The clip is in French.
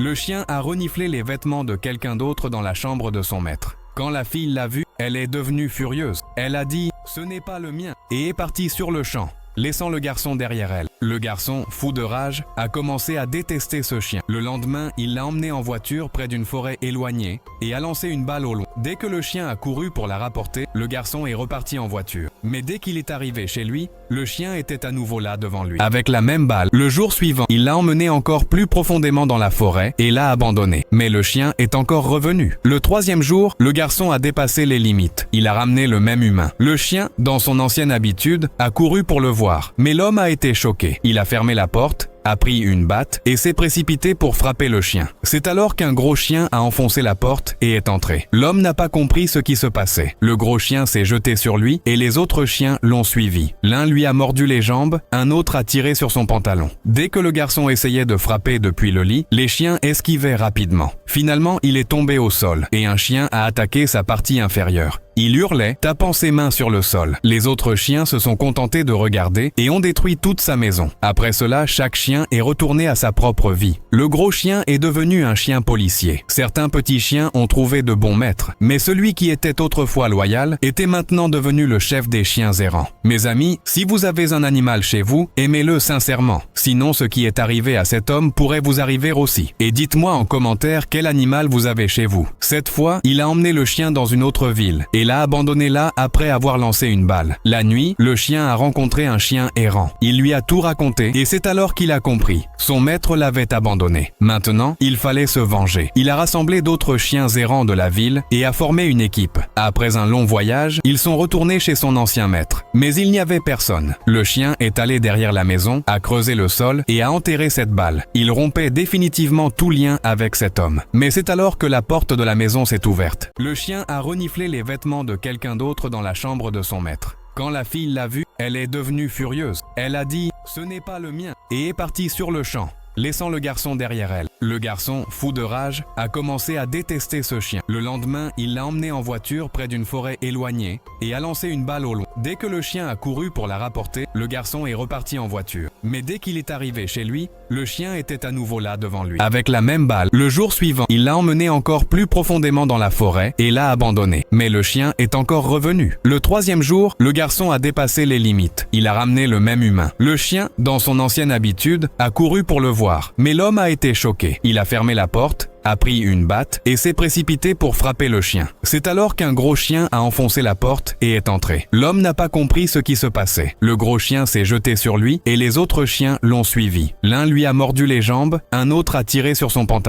Le chien a reniflé les vêtements de quelqu'un d'autre dans la chambre de son maître. Quand la fille l'a vu, elle est devenue furieuse. Elle a dit « Ce n'est pas le mien » et est partie sur le champ, laissant le garçon derrière elle. Le garçon, fou de rage, a commencé à détester ce chien. Le lendemain, il l'a emmené en voiture près d'une forêt éloignée et a lancé une balle au loin. Dès que le chien a couru pour la rapporter, le garçon est reparti en voiture. Mais dès qu'il est arrivé chez lui, le chien était à nouveau là devant lui, avec la même balle. Le jour suivant, il l'a emmené encore plus profondément dans la forêt et l'a abandonné. Mais le chien est encore revenu. Le troisième jour, le garçon a dépassé les limites. Il a ramené le même humain. Le chien, dans son ancienne habitude, a couru pour le voir. Mais l'homme a été choqué. Il a fermé la porte, a pris une batte et s'est précipité pour frapper le chien. C'est alors qu'un gros chien a enfoncé la porte et est entré. L'homme n'a pas compris ce qui se passait. Le gros chien s'est jeté sur lui et les autres chiens l'ont suivi. L'un lui a mordu les jambes, un autre a tiré sur son pantalon. Dès que le garçon essayait de frapper depuis le lit, les chiens esquivaient rapidement. Finalement, il est tombé au sol et un chien a attaqué sa partie inférieure. Il hurlait, tapant ses mains sur le sol. Les autres chiens se sont contentés de regarder et ont détruit toute sa maison. Après cela, chaque chien est retourné à sa propre vie. Le gros chien est devenu un chien policier. Certains petits chiens ont trouvé de bons maîtres, mais celui qui était autrefois loyal était maintenant devenu le chef des chiens errants. Mes amis, si vous avez un animal chez vous, aimez-le sincèrement. Sinon, ce qui est arrivé à cet homme pourrait vous arriver aussi. Et dites-moi en commentaire quel animal vous avez chez vous. Cette fois, il a emmené le chien dans une autre ville et l'a abandonné là après avoir lancé une balle. La nuit, le chien a rencontré un chien errant. Il lui a tout raconté et c'est alors qu'il a compris. Son maître l'avait abandonné. Maintenant, il fallait se venger. Il a rassemblé d'autres chiens errants de la ville et a formé une équipe. Après un long voyage, ils sont retournés chez son ancien maître. Mais il n'y avait personne. Le chien est allé derrière la maison, a creusé le sol et a enterré cette balle. Il rompait définitivement tout lien avec cet homme. Mais c'est alors que la porte de la maison s'est ouverte. Le chien a reniflé les vêtements de quelqu'un d'autre dans la chambre de son maître. Quand la fille l'a vu, elle est devenue furieuse. Elle a dit « Ce n'est pas le mien » et est partie sur le champ, laissant le garçon derrière elle. Le garçon, fou de rage, a commencé à détester ce chien. Le lendemain, il l'a emmené en voiture près d'une forêt éloignée et a lancé une balle au loin. Dès que le chien a couru pour la rapporter, le garçon est reparti en voiture. Mais dès qu'il est arrivé chez lui, le chien était à nouveau là devant lui, avec la même balle. Le jour suivant, il l'a emmené encore plus profondément dans la forêt et l'a abandonné. Mais le chien est encore revenu. Le troisième jour, le garçon a dépassé les limites. Il a ramené le même humain. Le chien, dans son ancienne habitude, a couru pour le voir. Mais l'homme a été choqué. Il a fermé la porte, a pris une batte et s'est précipité pour frapper le chien. C'est alors qu'un gros chien a enfoncé la porte et est entré. L'homme n'a pas compris ce qui se passait. Le gros chien s'est jeté sur lui et les autres chiens l'ont suivi. L'un lui a mordu les jambes, un autre a tiré sur son pantalon.